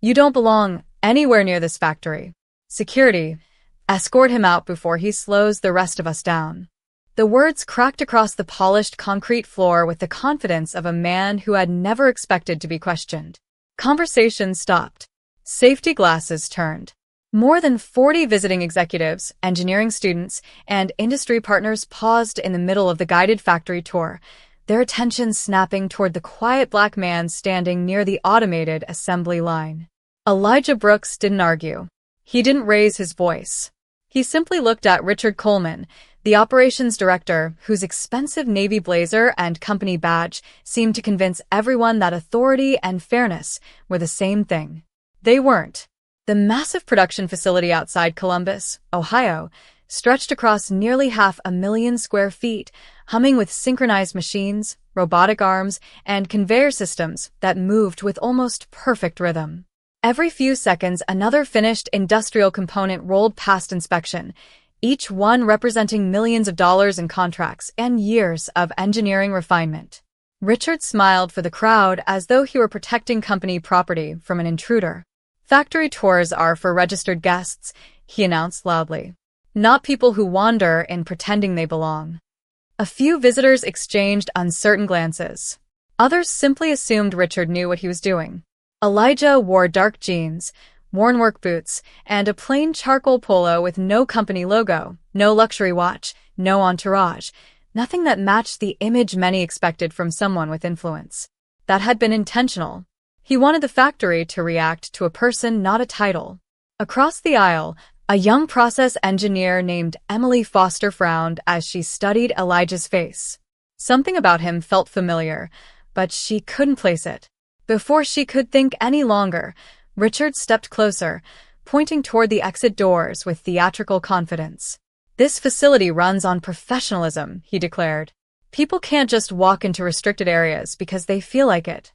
You don't belong anywhere near this factory. Security, escort him out before he slows the rest of us down." The words cracked across the polished concrete floor with the confidence of a man who had never expected to be questioned. Conversation stopped. Safety glasses turned. More than 40 visiting executives, engineering students, and industry partners paused in the middle of the guided factory tour, their attention snapping toward the quiet black man standing near the automated assembly line. Elijah Brooks didn't argue. He didn't raise his voice. He simply looked at Richard Coleman, the operations director, whose expensive navy blazer and company badge seemed to convince everyone that authority and fairness were the same thing. They weren't. The massive production facility outside Columbus, Ohio, stretched across nearly 500,000 square feet, humming with synchronized machines, robotic arms, and conveyor systems that moved with almost perfect rhythm. Every few seconds, another finished industrial component rolled past inspection, each one representing millions of dollars in contracts and years of engineering refinement. Richard smiled for the crowd as though he were protecting company property from an intruder. "Factory tours are for registered guests," he announced loudly. "Not people who wander in pretending they belong." A few visitors exchanged uncertain glances. Others simply assumed Richard knew what he was doing. Elijah wore dark jeans, worn work boots, and a plain charcoal polo with no company logo, no luxury watch, no entourage, nothing that matched the image many expected from someone with influence. That had been intentional. He wanted the factory to react to a person, not a title. Across the aisle, a young process engineer named Emily Foster frowned as she studied Elijah's face. Something about him felt familiar, but she couldn't place it. Before she could think any longer, Richard stepped closer, pointing toward the exit doors with theatrical confidence. "This facility runs on professionalism," he declared. "People can't just walk into restricted areas because they feel like it."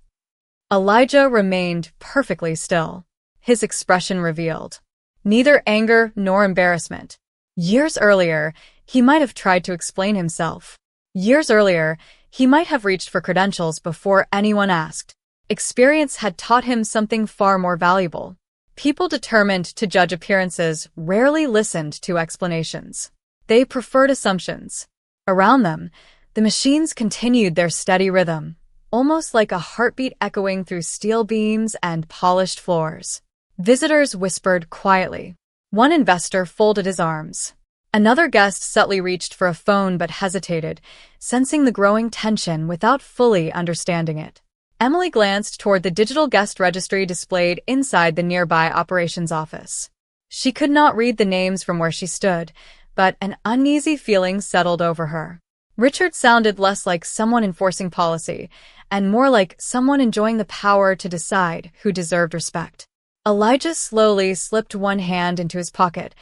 Elijah remained perfectly still. His expression revealed neither anger nor embarrassment. Years earlier, he might have tried to explain himself. Years earlier, he might have reached for credentials before anyone asked. Experience had taught him something far more valuable. People determined to judge appearances rarely listened to explanations. They preferred assumptions. Around them, the machines continued their steady rhythm, almost like a heartbeat echoing through steel beams and polished floors. Visitors whispered quietly. One investor folded his arms. Another guest subtly reached for a phone but hesitated, sensing the growing tension without fully understanding it. Emily glanced toward the digital guest registry displayed inside the nearby operations office. She could not read the names from where she stood, but an uneasy feeling settled over her. Richard sounded less like someone enforcing policy, and more like someone enjoying the power to decide who deserved respect. Elijah slowly slipped one hand into his pocket,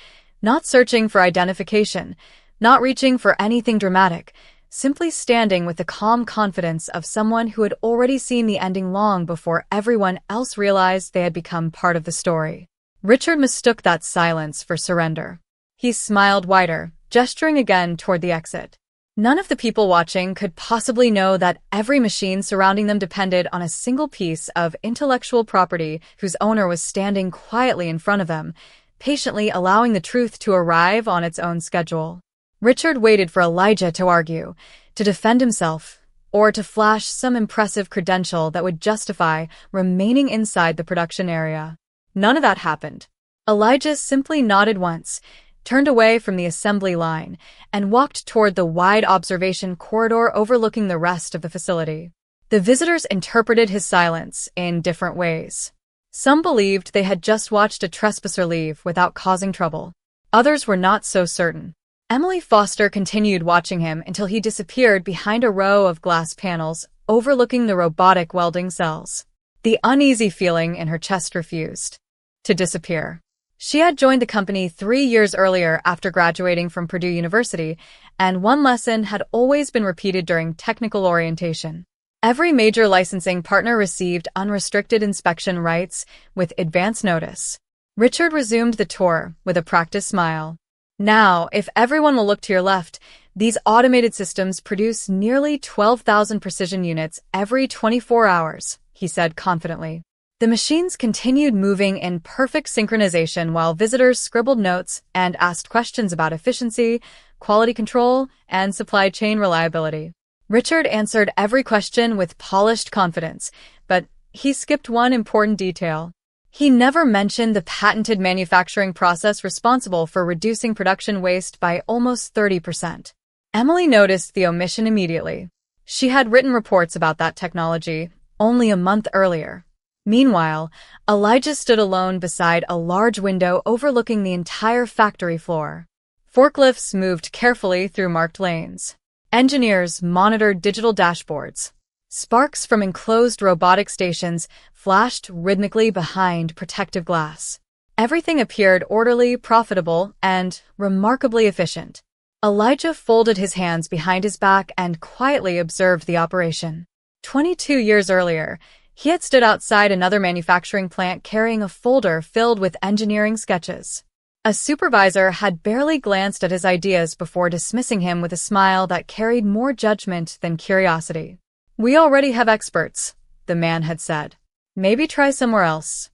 not searching for identification, not reaching for anything dramatic, simply standing with the calm confidence of someone who had already seen the ending long before everyone else realized they had become part of the story. Richard mistook that silence for surrender. He smiled wider, gesturing again toward the exit. None of the people watching could possibly know that every machine surrounding them depended on a single piece of intellectual property whose owner was standing quietly in front of them, patiently allowing the truth to arrive on its own schedule. Richard waited for Elijah to argue, to defend himself, or to flash some impressive credential that would justify remaining inside the production area. None of that happened. Elijah simply nodded once, turned away from the assembly line, and walked toward the wide observation corridor overlooking the rest of the facility. The visitors interpreted his silence in different ways. Some believed they had just watched a trespasser leave without causing trouble. Others were not so certain. Emily Foster continued watching him until he disappeared behind a row of glass panels overlooking the robotic welding cells. The uneasy feeling in her chest refused to disappear. She had joined the company 3 years earlier after graduating from Purdue University, and one lesson had always been repeated during technical orientation. Every major licensing partner received unrestricted inspection rights with advance notice. Richard resumed the tour with a practiced smile. "Now, if everyone will look to your left, these automated systems produce nearly 12,000 precision units every 24 hours, he said confidently. The machines continued moving in perfect synchronization while visitors scribbled notes and asked questions about efficiency, quality control, and supply chain reliability. Richard answered every question with polished confidence, but he skipped one important detail. He never mentioned the patented manufacturing process responsible for reducing production waste by almost 30%. Emily noticed the omission immediately. She had written reports about that technology only a month earlier. Meanwhile, Elijah stood alone beside a large window overlooking the entire factory floor. Forklifts moved carefully through marked lanes. Engineers monitored digital dashboards. Sparks from enclosed robotic stations flashed rhythmically behind protective glass. Everything appeared orderly, profitable, and remarkably efficient. Elijah folded his hands behind his back and quietly observed the operation. 22 years earlier, he had stood outside another manufacturing plant carrying a folder filled with engineering sketches. A supervisor had barely glanced at his ideas before dismissing him with a smile that carried more judgment than curiosity. "We already have experts," the man had said. "Maybe try somewhere else."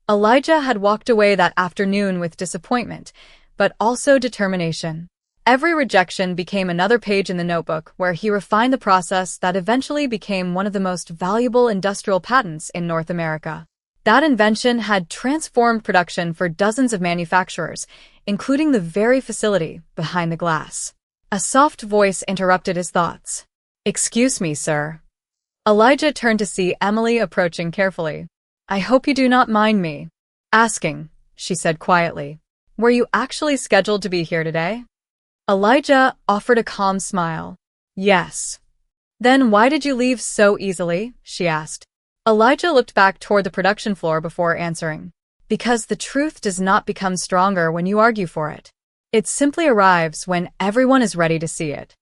Elijah had walked away that afternoon with disappointment, but also determination. Every rejection became another page in the notebook where he refined the process that eventually became one of the most valuable industrial patents in North America. That invention had transformed production for dozens of manufacturers, including the very facility behind the glass. A soft voice interrupted his thoughts. "Excuse me, sir." Elijah turned to see Emily approaching carefully. "I hope you do not mind me asking," she said quietly. "Were you actually scheduled to be here today?" Elijah offered a calm smile. "Yes." "Then why did you leave so easily?" she asked. Elijah looked back toward the production floor before answering. "Because the truth does not become stronger when you argue for it. It simply arrives when everyone is ready to see it."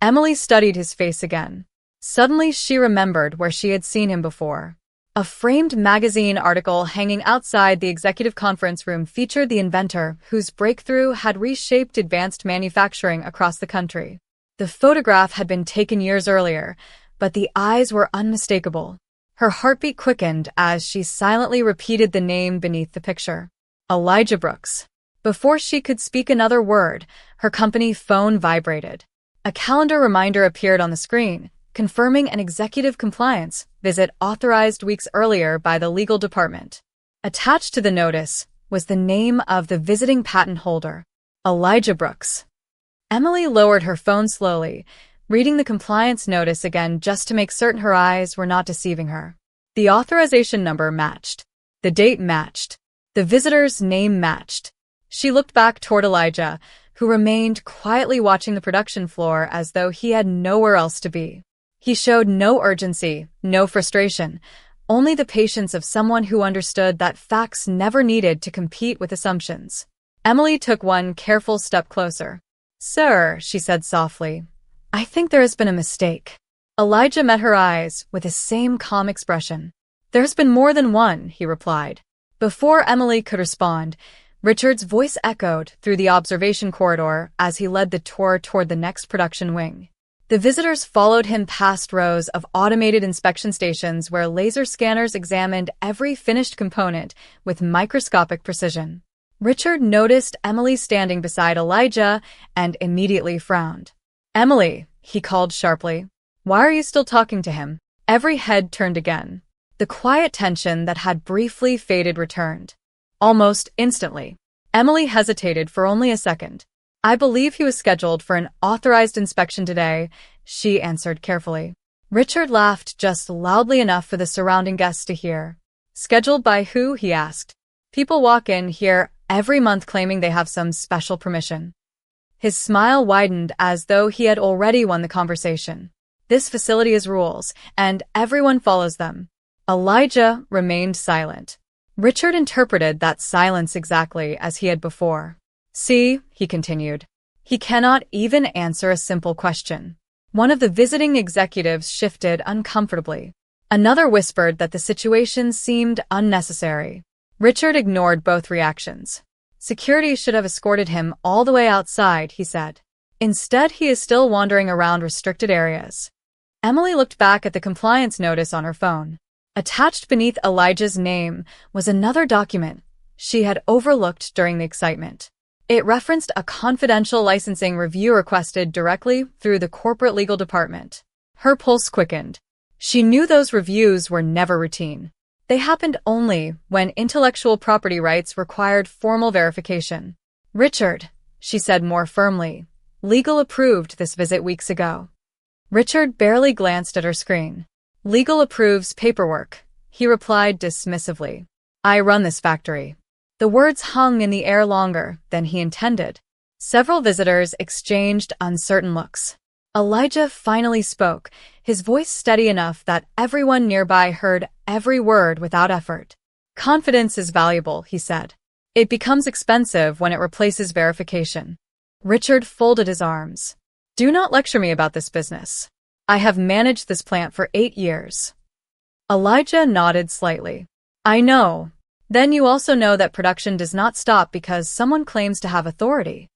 Emily studied his face again. Suddenly she remembered where she had seen him before. A framed magazine article hanging outside the executive conference room featured the inventor whose breakthrough had reshaped advanced manufacturing across the country. The photograph had been taken years earlier, but the eyes were unmistakable. Her heartbeat quickened as she silently repeated the name beneath the picture. Elijah Brooks. Before she could speak another word, her company phone vibrated. A calendar reminder appeared on the screen, confirming an executive compliance visit authorized weeks earlier by the legal department. Attached to the notice was the name of the visiting patent holder, Elijah Brooks. Emily lowered her phone slowly, reading the compliance notice again just to make certain her eyes were not deceiving her. The authorization number matched. The date matched. The visitor's name matched. She looked back toward Elijah, who remained quietly watching the production floor as though he had nowhere else to be. He showed no urgency, no frustration, only the patience of someone who understood that facts never needed to compete with assumptions. Emily took one careful step closer. "Sir," she said softly, "I think there has been a mistake." Elijah met her eyes with the same calm expression. "There's been more than one," he replied. Before Emily could respond, Richard's voice echoed through the observation corridor as he led the tour toward the next production wing. The visitors followed him past rows of automated inspection stations where laser scanners examined every finished component with microscopic precision. Richard noticed Emily standing beside Elijah and immediately frowned. "Emily," he called sharply, "why are you still talking to him?" Every head turned again. The quiet tension that had briefly faded returned. Almost instantly. Emily hesitated for only a second. "I believe he was scheduled for an authorized inspection today," she answered carefully. Richard laughed just loudly enough for the surrounding guests to hear. "Scheduled by who?" he asked. "People walk in here every month claiming they have some special permission." His smile widened as though he had already won the conversation. "This facility has rules, and everyone follows them." Elijah remained silent. Richard interpreted that silence exactly as he had before. "See," he continued, "he cannot even answer a simple question." One of the visiting executives shifted uncomfortably. Another whispered that the situation seemed unnecessary. Richard ignored both reactions. "Security should have escorted him all the way outside," he said. "Instead, he is still wandering around restricted areas." Emily looked back at the compliance notice on her phone. Attached beneath Elijah's name was another document she had overlooked during the excitement. It referenced a confidential licensing review requested directly through the corporate legal department. Her pulse quickened. She knew those reviews were never routine. They happened only when intellectual property rights required formal verification. "Richard," she said more firmly, "legal approved this visit weeks ago." Richard barely glanced at her screen. "Legal approves paperwork," he replied dismissively. "I run this factory." The words hung in the air longer than he intended. Several visitors exchanged uncertain looks. Elijah finally spoke, his voice steady enough that everyone nearby heard every word without effort. "Confidence is valuable," he said. "It becomes expensive when it replaces verification." Richard folded his arms. "Do not lecture me about this business. I have managed this plant for 8 years. Elijah nodded slightly. "I know. Then you also know that production does not stop because someone claims to have authority."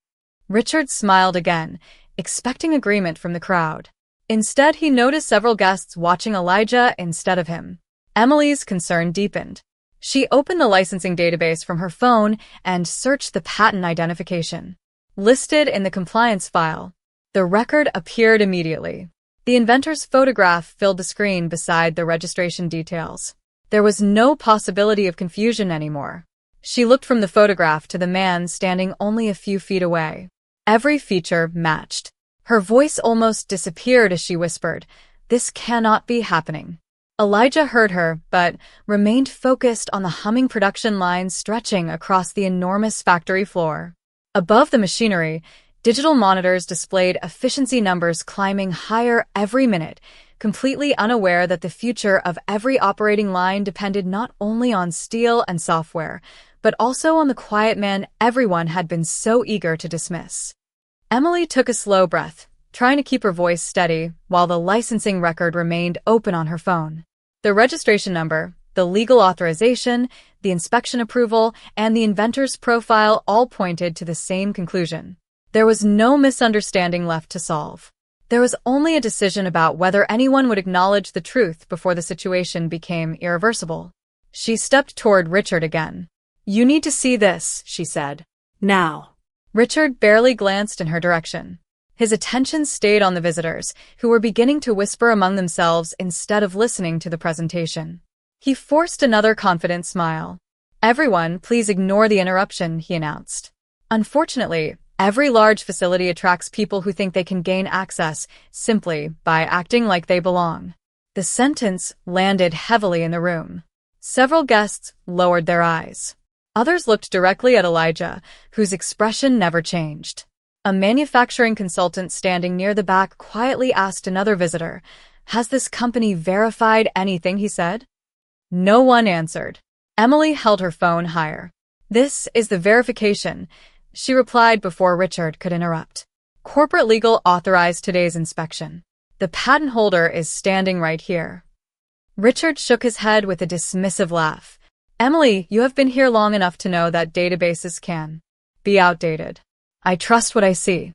Richard smiled again, expecting agreement from the crowd. Instead, he noticed several guests watching Elijah instead of him. Emily's concern deepened. She opened the licensing database from her phone and searched the patent identification. Listed in the compliance file, the record appeared immediately. The inventor's photograph filled the screen beside the registration details. There was no possibility of confusion anymore. She looked from the photograph to the man standing only a few feet away. Every feature matched. Her voice almost disappeared as she whispered, "This cannot be happening." Elijah heard her, but remained focused on the humming production lines stretching across the enormous factory floor. Above the machinery, digital monitors displayed efficiency numbers climbing higher every minute, completely unaware that the future of every operating line depended not only on steel and software, but also on the quiet man everyone had been so eager to dismiss. Emily took a slow breath, trying to keep her voice steady while the licensing record remained open on her phone. The registration number, the legal authorization, the inspection approval, and the inventor's profile all pointed to the same conclusion. There was no misunderstanding left to solve. There was only a decision about whether anyone would acknowledge the truth before the situation became irreversible. She stepped toward Richard again. "You need to see this," she said. "Now." Richard barely glanced in her direction. His attention stayed on the visitors, who were beginning to whisper among themselves instead of listening to the presentation. He forced another confident smile. "Everyone, please ignore the interruption," he announced. Unfortunately, every large facility attracts people who think they can gain access simply by acting like they belong. The sentence landed heavily in the room. Several guests lowered their eyes. Others looked directly at Elijah, whose expression never changed. A manufacturing consultant standing near the back quietly asked another visitor, "Has this company verified anything he said?" No one answered. Emily held her phone higher. "This is the verification," she replied before Richard could interrupt. "Corporate legal authorized today's inspection. The patent holder is standing right here." Richard shook his head with a dismissive laugh. "Emily, you have been here long enough to know that databases can be outdated. I trust what I see."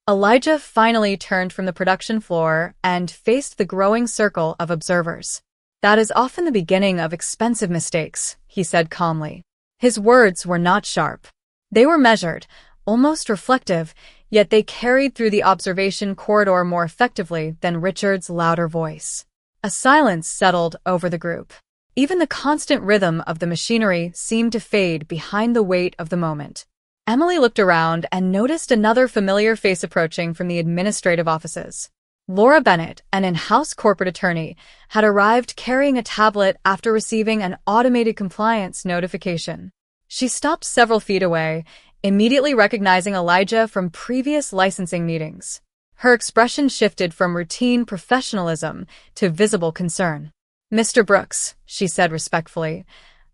Elijah finally turned from the production floor and faced the growing circle of observers. "That is often the beginning of expensive mistakes," he said calmly. His words were not sharp. They were measured, almost reflective, yet they carried through the observation corridor more effectively than Richard's louder voice. A silence settled over the group. Even the constant rhythm of the machinery seemed to fade behind the weight of the moment. Emily looked around and noticed another familiar face approaching from the administrative offices. Laura Bennett, an in-house corporate attorney, had arrived carrying a tablet after receiving an automated compliance notification. She stopped several feet away, immediately recognizing Elijah from previous licensing meetings. Her expression shifted from routine professionalism to visible concern. "Mr. Brooks," she said respectfully,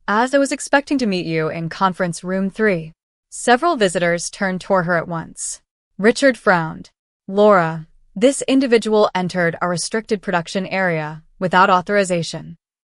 "as I was expecting to meet you in conference room 3. Several visitors turned toward her at once. Richard frowned. "Laura, this individual entered a restricted production area without authorization."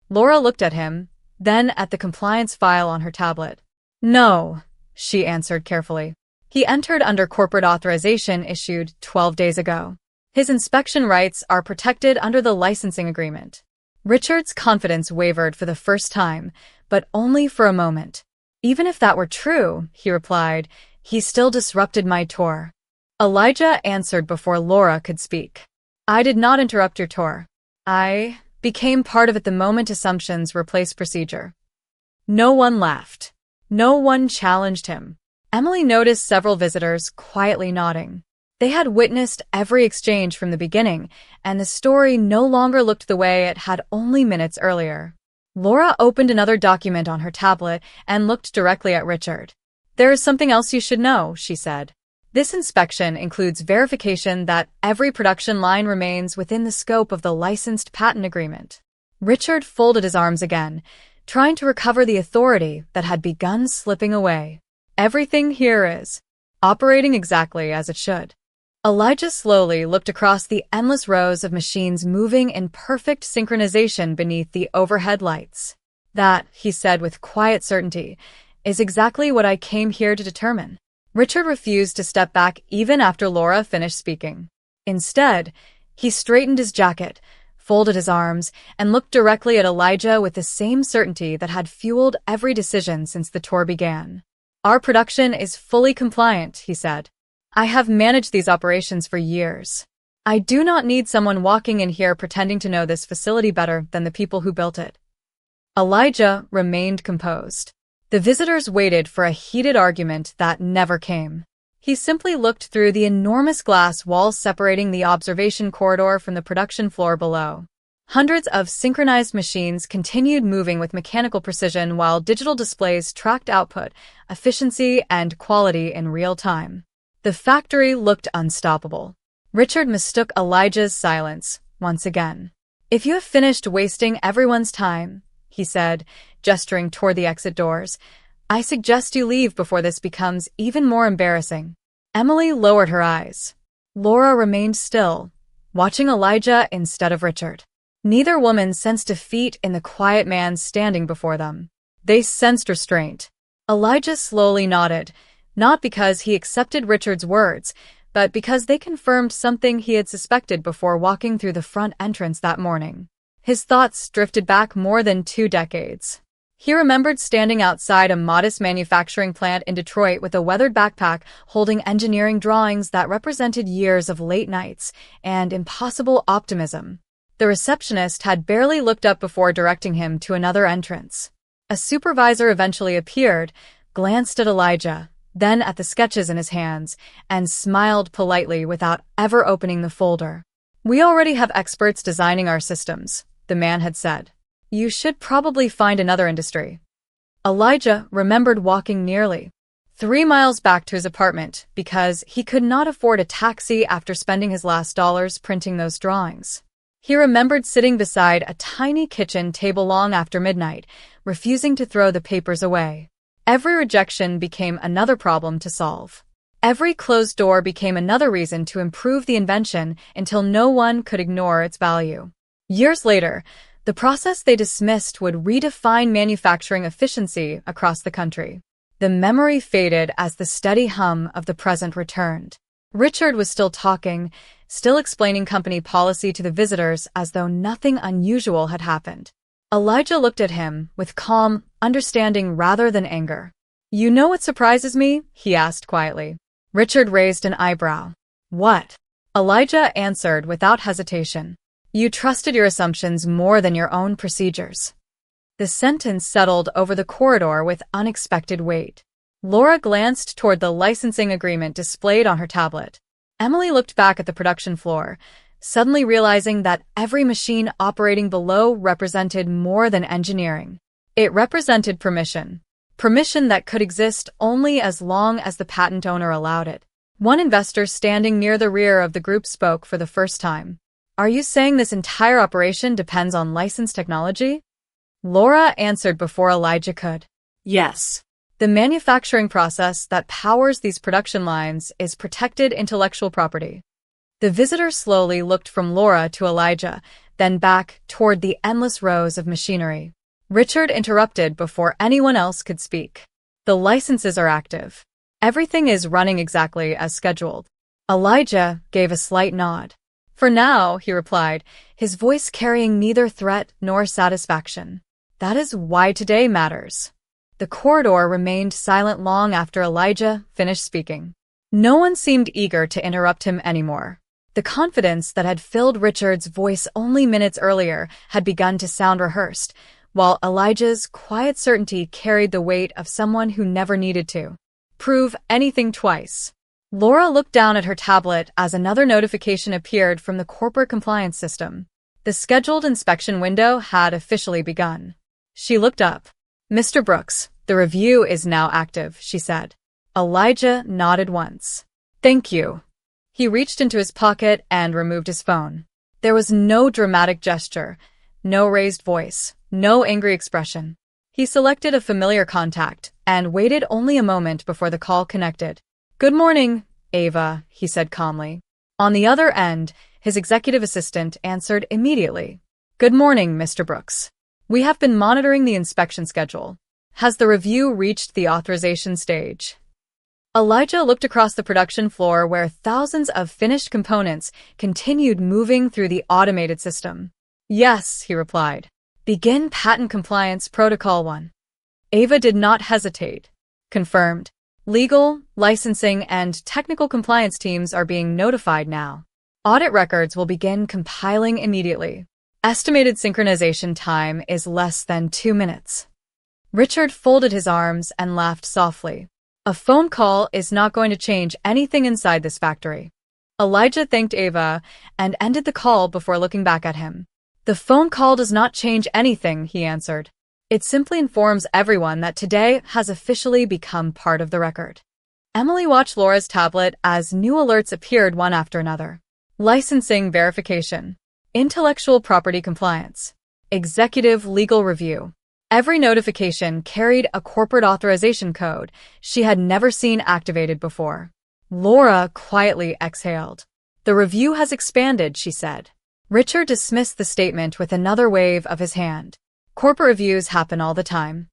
Laura looked at him, then at the compliance file on her tablet. "No," she answered carefully. "He entered under corporate authorization issued 12 days ago. His inspection rights are protected under the licensing agreement." Richard's confidence wavered for the first time, but only for a moment. Even if that were true, he replied, he still disrupted my tour. Elijah answered before Laura could speak. I did not interrupt your tour. I became part of it the moment assumptions replaced procedure. No one laughed. No one challenged him. Emily noticed several visitors quietly nodding. They had witnessed every exchange from the beginning, and the story no longer looked the way it had only minutes earlier. Laura opened another document on her tablet and looked directly at Richard. There is something else you should know, she said. This inspection includes verification that every production line remains within the scope of the licensed patent agreement. Richard folded his arms again, trying to recover the authority that had begun slipping away. Everything here is operating exactly as it should. Elijah slowly looked across the endless rows of machines moving in perfect synchronization beneath the overhead lights. That, he said with quiet certainty, is exactly what I came here to determine. Richard refused to step back even after Laura finished speaking. Instead, he straightened his jacket, folded his arms, and looked directly at Elijah with the same certainty that had fueled every decision since the tour began. Our production is fully compliant, he said. I have managed these operations for years. I do not need someone walking in here pretending to know this facility better than the people who built it. Elijah remained composed. The visitors waited for a heated argument that never came. He simply looked through the enormous glass walls separating the observation corridor from the production floor below. Hundreds of synchronized machines continued moving with mechanical precision while digital displays tracked output, efficiency, and quality in real time. The factory looked unstoppable. Richard mistook Elijah's silence once again. If you have finished wasting everyone's time, he said, gesturing toward the exit doors, I suggest you leave before this becomes even more embarrassing. Emily lowered her eyes. Laura remained still, watching Elijah instead of Richard. Neither woman sensed defeat in the quiet man standing before them. They sensed restraint. Elijah slowly nodded, not because he accepted Richard's words, but because they confirmed something he had suspected before walking through the front entrance that morning. His thoughts drifted back more than 2 decades. He remembered standing outside a modest manufacturing plant in Detroit with a weathered backpack holding engineering drawings that represented years of late nights and impossible optimism. The receptionist had barely looked up before directing him to another entrance. A supervisor eventually appeared, glanced at Elijah, then at the sketches in his hands, and smiled politely without ever opening the folder. We already have experts designing our systems, the man had said. You should probably find another industry. Elijah remembered walking nearly 3 miles back to his apartment because he could not afford a taxi after spending his last dollars printing those drawings. He remembered sitting beside a tiny kitchen table long after midnight, refusing to throw the papers away. Every rejection became another problem to solve. Every closed door became another reason to improve the invention until no one could ignore its value. Years later, the process they dismissed would redefine manufacturing efficiency across the country. The memory faded as the steady hum of the present returned. Richard was still talking, still explaining company policy to the visitors as though nothing unusual had happened. Elijah looked at him with calm, understanding rather than anger. You know what surprises me? He asked quietly. Richard raised an eyebrow. What? Elijah answered without hesitation. You trusted your assumptions more than your own procedures. The sentence settled over the corridor with unexpected weight. Laura glanced toward the licensing agreement displayed on her tablet. Emily looked back at the production floor, suddenly realizing that every machine operating below represented more than engineering. It represented permission. Permission that could exist only as long as the patent owner allowed it. One investor standing near the rear of the group spoke for the first time. Are you saying this entire operation depends on licensed technology? Laura answered before Elijah could. Yes. The manufacturing process that powers these production lines is protected intellectual property. The visitor slowly looked from Laura to Elijah, then back toward the endless rows of machinery. Richard interrupted before anyone else could speak. The licenses are active. Everything is running exactly as scheduled. Elijah gave a slight nod. For now, he replied, his voice carrying neither threat nor satisfaction. That is why today matters. The corridor remained silent long after Elijah finished speaking. No one seemed eager to interrupt him anymore. The confidence that had filled Richard's voice only minutes earlier had begun to sound rehearsed, while Elijah's quiet certainty carried the weight of someone who never needed to prove anything twice. Laura looked down at her tablet as another notification appeared from the corporate compliance system. The scheduled inspection window had officially begun. She looked up. "Mr. Brooks, the review is now active," she said. Elijah nodded once. "Thank you." He reached into his pocket and removed his phone. There was no dramatic gesture, no raised voice, no angry expression. He selected a familiar contact and waited only a moment before the call connected. "Good morning, Ava," he said calmly. On the other end, his executive assistant answered immediately. "Good morning, Mr. Brooks. We have been monitoring the inspection schedule. Has the review reached the authorization stage?" Elijah looked across the production floor where thousands of finished components continued moving through the automated system. "Yes," he replied. "Begin Patent Compliance Protocol 1. Ava did not hesitate. "Confirmed. Legal, licensing, and technical compliance teams are being notified now. Audit records will begin compiling immediately. Estimated synchronization time is less than 2 minutes." Richard folded his arms and laughed softly. A phone call is not going to change anything inside this factory. Elijah thanked Ava and ended the call before looking back at him. "The phone call does not change anything," he answered. "It simply informs everyone that today has officially become part of the record." Emily watched Laura's tablet as new alerts appeared one after another. Licensing verification, intellectual property compliance, executive legal review. Every notification carried a corporate authorization code she had never seen activated before. Laura quietly exhaled. "The review has expanded," she said. Richard dismissed the statement with another wave of his hand. "Corporate reviews happen all the time."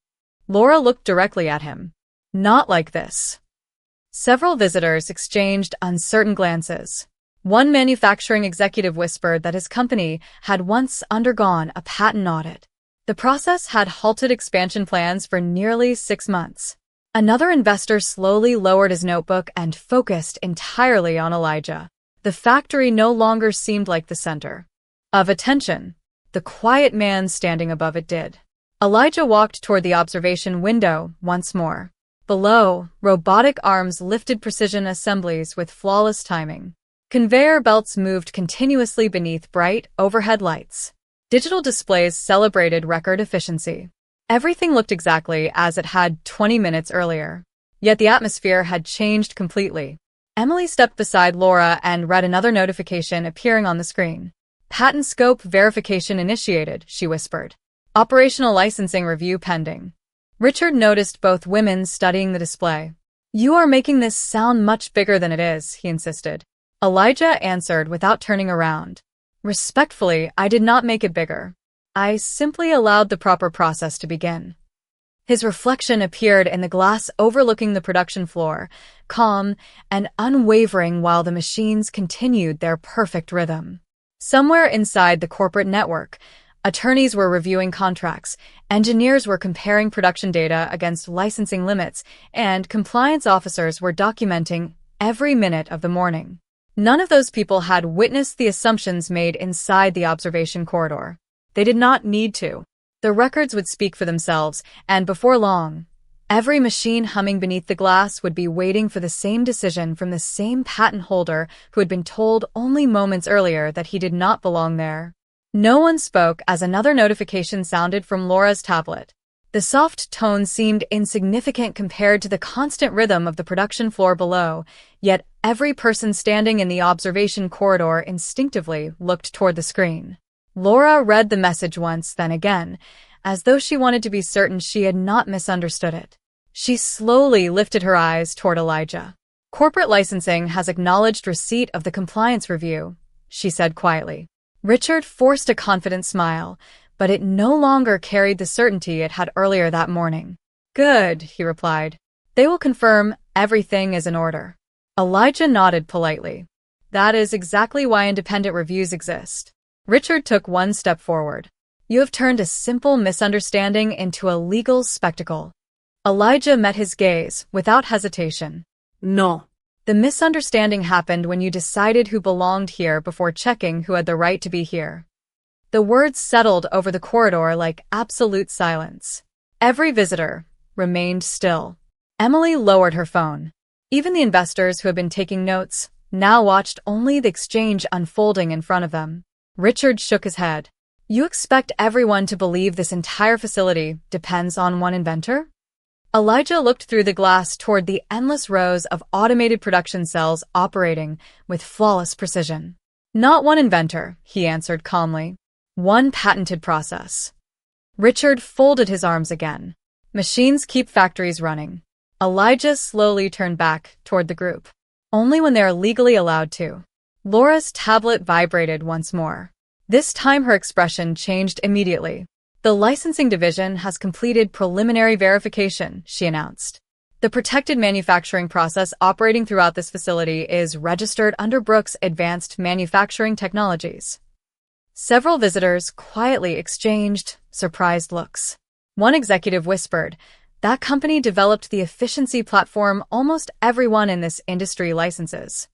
Laura looked directly at him. "Not like this." Several visitors exchanged uncertain glances. One manufacturing executive whispered that his company had once undergone a patent audit. The process had halted expansion plans for nearly 6 months. Another investor slowly lowered his notebook and focused entirely on Elijah. The factory no longer seemed like the center of attention. The quiet man standing above it did. Elijah walked toward the observation window once more. Below, robotic arms lifted precision assemblies with flawless timing. Conveyor belts moved continuously beneath bright overhead lights. Digital displays celebrated record efficiency. Everything looked exactly as it had 20 minutes earlier. Yet the atmosphere had changed completely. Emily stepped beside Laura and read another notification appearing on the screen. "Patent scope verification initiated," she whispered. "Operational licensing review pending." Richard noticed both women studying the display. "You are making this sound much bigger than it is," he insisted. Elijah answered without turning around. "Respectfully, I did not make it bigger. I simply allowed the proper process to begin." His reflection appeared in the glass overlooking the production floor, calm and unwavering while the machines continued their perfect rhythm. Somewhere inside the corporate network, attorneys were reviewing contracts, engineers were comparing production data against licensing limits, and compliance officers were documenting every minute of the morning. None of those people had witnessed the assumptions made inside the observation corridor. They did not need to. The records would speak for themselves, and before long, every machine humming beneath the glass would be waiting for the same decision from the same patent holder who had been told only moments earlier that he did not belong there. No one spoke as another notification sounded from Laura's tablet. The soft tone seemed insignificant compared to the constant rhythm of the production floor below, yet every person standing in the observation corridor instinctively looked toward the screen. Laura read the message once, then again, as though she wanted to be certain she had not misunderstood it. She slowly lifted her eyes toward Elijah. "Corporate licensing has acknowledged receipt of the compliance review," she said quietly. Richard forced a confident smile, but it no longer carried the certainty it had earlier that morning. "Good," he replied. "They will confirm everything is in order." Elijah nodded politely. That is exactly why independent reviews exist. Richard took one step forward. You have turned a simple misunderstanding into a legal spectacle. Elijah met his gaze without hesitation. No. The misunderstanding happened when you decided who belonged here before checking who had the right to be here. The words settled over the corridor like absolute silence. Every visitor remained still. Emily lowered her phone. Even the investors who had been taking notes now watched only the exchange unfolding in front of them. Richard shook his head. You expect everyone to believe this entire facility depends on one inventor? Elijah looked through the glass toward the endless rows of automated production cells operating with flawless precision. Not one inventor, he answered calmly. One patented process. Richard folded his arms again. Machines keep factories running. Elijah slowly turned back toward the group. Only when they are legally allowed to. Laura's tablet vibrated once more. This time her expression changed immediately. The licensing division has completed preliminary verification, she announced. The protected manufacturing process operating throughout this facility is registered under Brooks Advanced Manufacturing Technologies. Several visitors quietly exchanged surprised looks. One executive whispered, that company developed the efficiency platform almost everyone in this industry licenses.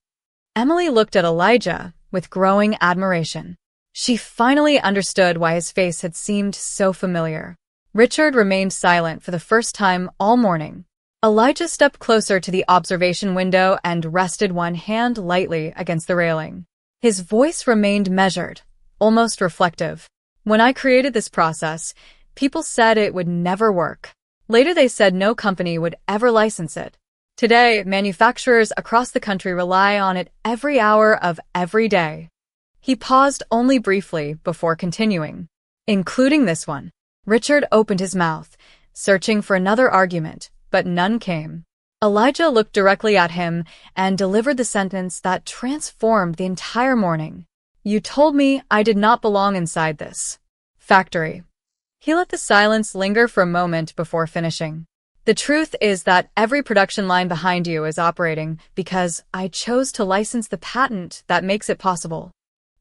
Emily looked at Elijah with growing admiration. She finally understood why his face had seemed so familiar. Richard remained silent for the first time all morning. Elijah stepped closer to the observation window and rested one hand lightly against the railing. His voice remained measured, almost reflective. When I created this process, people said it would never work. Later they said no company would ever license it. Today, manufacturers across the country rely on it every hour of every day. He paused only briefly before continuing. Including this one. Richard opened his mouth, searching for another argument, but none came. Elijah looked directly at him and delivered the sentence that transformed the entire morning. You told me I did not belong inside this factory. He let the silence linger for a moment before finishing. The truth is that every production line behind you is operating because I chose to license the patent that makes it possible.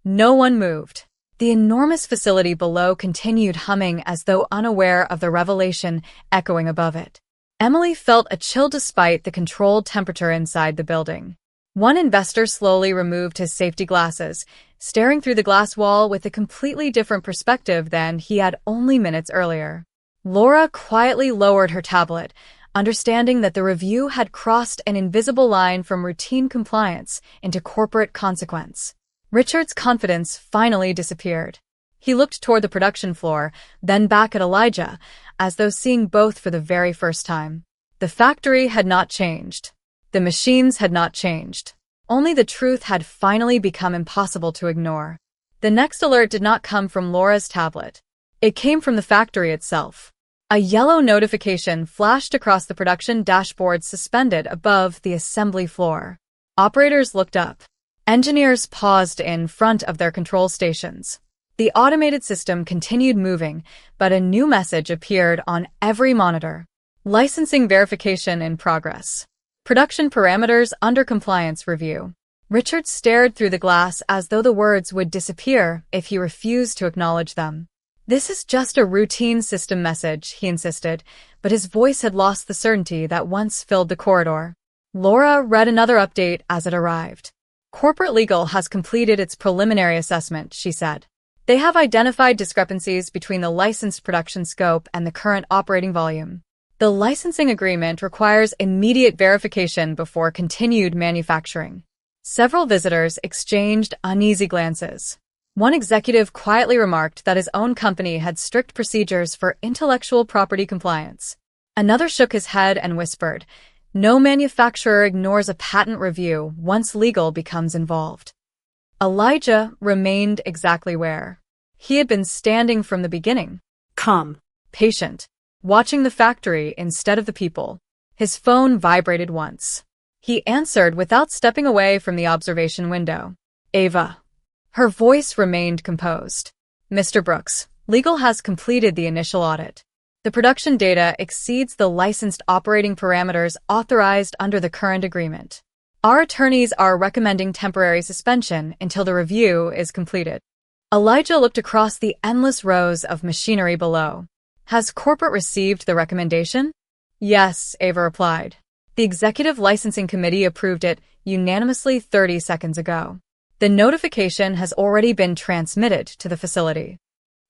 No one moved. The enormous facility below continued humming as though unaware of the revelation echoing above it. Emily felt a chill despite the controlled temperature inside the building. One investor slowly removed his safety glasses, staring through the glass wall with a completely different perspective than he had only minutes earlier. Laura quietly lowered her tablet, understanding that the review had crossed an invisible line from routine compliance into corporate consequence. Richard's confidence finally disappeared. He looked toward the production floor, then back at Elijah, as though seeing both for the very first time. The factory had not changed. The machines had not changed. Only the truth had finally become impossible to ignore. The next alert did not come from Laura's tablet. It came from the factory itself. A yellow notification flashed across the production dashboard suspended above the assembly floor. Operators looked up. Engineers paused in front of their control stations. The automated system continued moving, but a new message appeared on every monitor. Licensing verification in progress. Production parameters under compliance review. Richard stared through the glass as though the words would disappear if he refused to acknowledge them. This is just a routine system message, he insisted, but his voice had lost the certainty that once filled the corridor. Laura read another update as it arrived. Corporate Legal has completed its preliminary assessment, she said. They have identified discrepancies between the licensed production scope and the current operating volume. The licensing agreement requires immediate verification before continued manufacturing. Several visitors exchanged uneasy glances. One executive quietly remarked that his own company had strict procedures for intellectual property compliance. Another shook his head and whispered, no manufacturer ignores a patent review once legal becomes involved. Elijah remained exactly where he had been standing from the beginning. Calm. Patient. Watching the factory instead of the people. His phone vibrated once. He answered without stepping away from the observation window. Ava. Her voice remained composed. Mr. Brooks, legal has completed the initial audit. The production data exceeds the licensed operating parameters authorized under the current agreement. Our attorneys are recommending temporary suspension until the review is completed. Elijah looked across the endless rows of machinery below. Has corporate received the recommendation? Yes, Ava replied. The Executive Licensing Committee approved it unanimously 30 seconds ago. The notification has already been transmitted to the facility.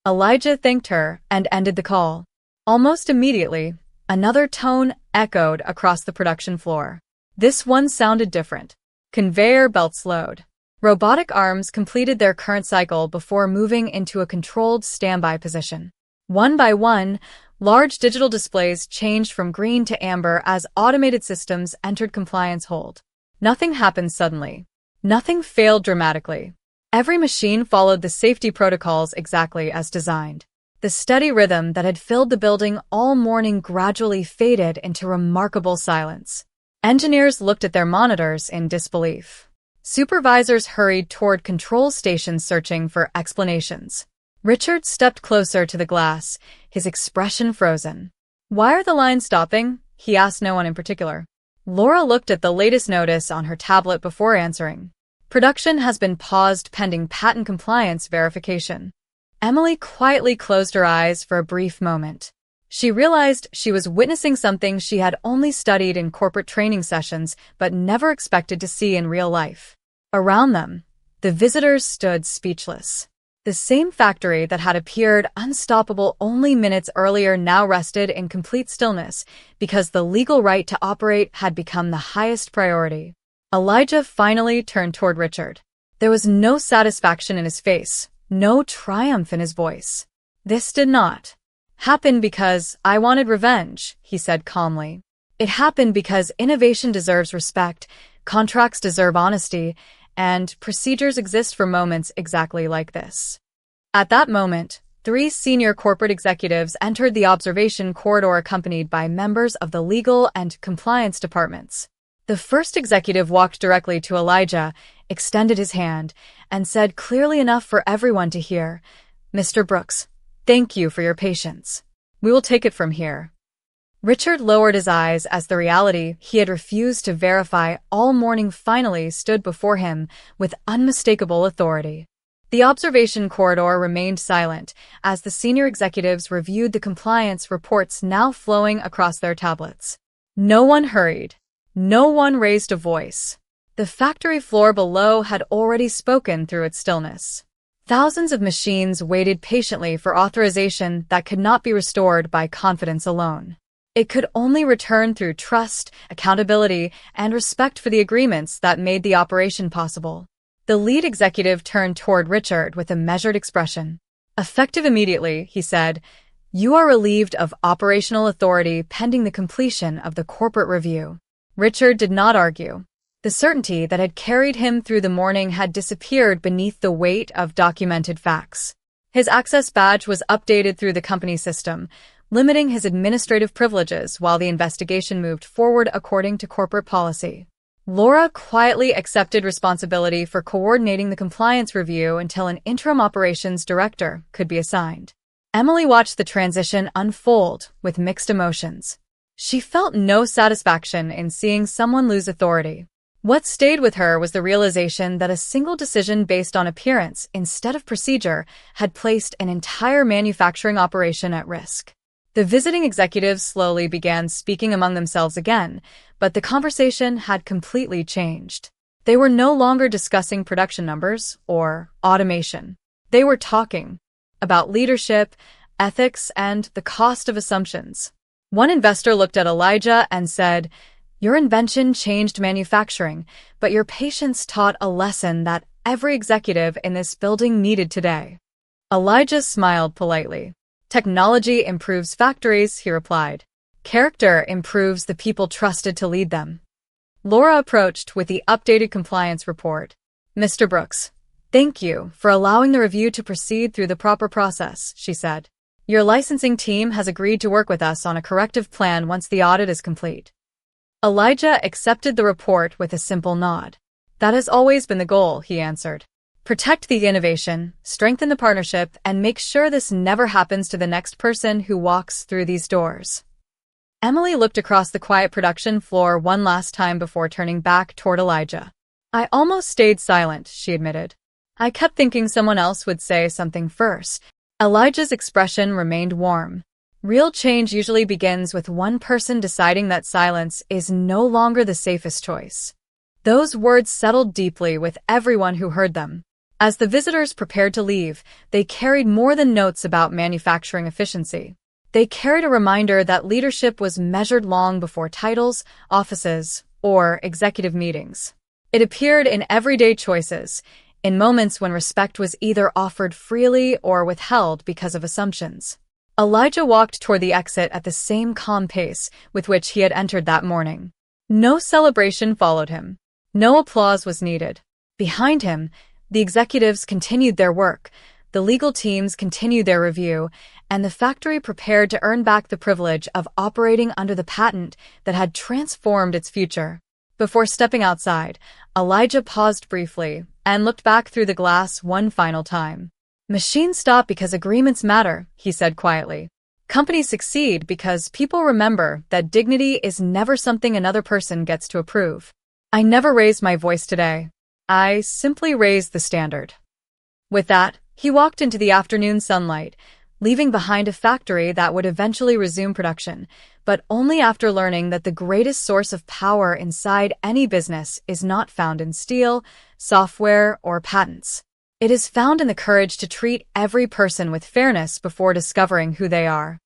Elijah thanked her and ended the call. Almost immediately, another tone echoed across the production floor. This one sounded different. Conveyor belts slowed. Robotic arms completed their current cycle before moving into a controlled standby position. One by one, large digital displays changed from green to amber as automated systems entered compliance hold. Nothing happened suddenly. Nothing failed dramatically. Every machine followed the safety protocols exactly as designed. The steady rhythm that had filled the building all morning gradually faded into remarkable silence. Engineers looked at their monitors in disbelief. Supervisors hurried toward control stations searching for explanations. Richard stepped closer to the glass, his expression frozen. Why are the lines stopping? He asked no one in particular. Laura looked at the latest notice on her tablet before answering. Production has been paused pending patent compliance verification. Emily quietly closed her eyes for a brief moment. She realized she was witnessing something she had only studied in corporate training sessions but never expected to see in real life. Around them, the visitors stood speechless. The same factory that had appeared unstoppable only minutes earlier now rested in complete stillness because the legal right to operate had become the highest priority. Elijah finally turned toward Richard. There was no satisfaction in his face, no triumph in his voice. This did not happen because I wanted revenge, he said calmly. It happened because innovation deserves respect, contracts deserve honesty, and procedures exist for moments exactly like this. At that moment, 3 senior corporate executives entered the observation corridor accompanied by members of the legal and compliance departments. The first executive walked directly to Elijah, extended his hand, and said clearly enough for everyone to hear, "Mr. Brooks, thank you for your patience. We will take it from here." Richard lowered his eyes as the reality he had refused to verify all morning finally stood before him with unmistakable authority. The observation corridor remained silent as the senior executives reviewed the compliance reports now flowing across their tablets. No one hurried. No one raised a voice. The factory floor below had already spoken through its stillness. Thousands of machines waited patiently for authorization that could not be restored by confidence alone. It could only return through trust, accountability, and respect for the agreements that made the operation possible. The lead executive turned toward Richard with a measured expression. "Effective immediately," he said, "you are relieved of operational authority pending the completion of the corporate review." Richard did not argue. The certainty that had carried him through the morning had disappeared beneath the weight of documented facts. His access badge was updated through the company system, limiting his administrative privileges while the investigation moved forward according to corporate policy. Laura quietly accepted responsibility for coordinating the compliance review until an interim operations director could be assigned. Emily watched the transition unfold with mixed emotions. She felt no satisfaction in seeing someone lose authority. What stayed with her was the realization that a single decision based on appearance instead of procedure had placed an entire manufacturing operation at risk. The visiting executives slowly began speaking among themselves again, but the conversation had completely changed. They were no longer discussing production numbers or automation. They were talking about leadership, ethics, and the cost of assumptions. One investor looked at Elijah and said, "Your invention changed manufacturing, but your patience taught a lesson that every executive in this building needed today." Elijah smiled politely. "Technology improves factories," he replied. "Character improves the people trusted to lead them." Laura approached with the updated compliance report. "Mr. Brooks, thank you for allowing the review to proceed through the proper process," she said. "Your licensing team has agreed to work with us on a corrective plan once the audit is complete." Elijah accepted the report with a simple nod. "That has always been the goal," he answered. "Protect the innovation, strengthen the partnership, and make sure this never happens to the next person who walks through these doors." Emily looked across the quiet production floor one last time before turning back toward Elijah. I almost stayed silent, she admitted. I kept thinking someone else would say something first. Elijah's expression remained warm. Real change usually begins with one person deciding that silence is no longer the safest choice. Those words settled deeply with everyone who heard them. As the visitors prepared to leave, they carried more than notes about manufacturing efficiency. They carried a reminder that leadership was measured long before titles, offices, or executive meetings. It appeared in everyday choices, in moments when respect was either offered freely or withheld because of assumptions. Elijah walked toward the exit at the same calm pace with which he had entered that morning. No celebration followed him. No applause was needed. Behind him, the executives continued their work, the legal teams continued their review, and the factory prepared to earn back the privilege of operating under the patent that had transformed its future. Before stepping outside, Elijah paused briefly and looked back through the glass one final time. Machines stop because agreements matter, he said quietly. Companies succeed because people remember that dignity is never something another person gets to approve. I never raised my voice today. I simply raised the standard. With that, he walked into the afternoon sunlight, leaving behind a factory that would eventually resume production, but only after learning that the greatest source of power inside any business is not found in steel, software, or patents. It is found in the courage to treat every person with fairness before discovering who they are.